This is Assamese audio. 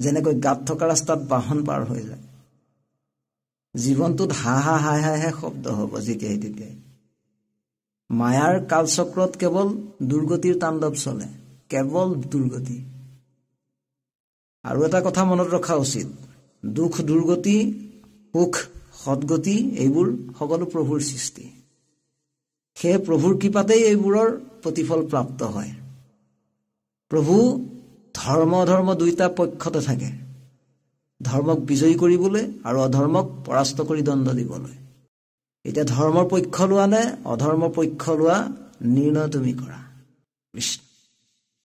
যেনেকৈ গাত থকা ৰাস্তাত বাহন পাৰ হৈ যায়। জীৱনটোত হা হা হাই হাইহে শব্দ হ'ব যেতিয়াই তেতিয়াই। মায়াৰ কালচক্ৰত কেৱল দুৰ্গতিৰ তাণ্ডৱ চলে, কেৱল দুৰ্গতি। আৰু এটা কথা মনত ৰখা উচিত, দুখ দুৰ্গতি, সুখ সদগতি এইবোৰ সকলো প্ৰভুৰ সৃষ্টি। সেয়ে প্ৰভুৰ কৃপাতেই এইবোৰৰ প্ৰতিফল প্ৰাপ্ত হয়। প্ৰভু ধৰ্ম অধৰ্ম দুয়োটা পক্ষতে থাকে, ধৰ্মক বিজয়ী কৰিবলৈ আৰু অধৰ্মক পৰাস্ত কৰি দণ্ড দিবলৈ। এতিয়া ধৰ্মৰ পক্ষ লোৱা নে অধৰ্মৰ পক্ষ লোৱা নিৰ্ণয় তুমি কৰা। কৃষ্ণ।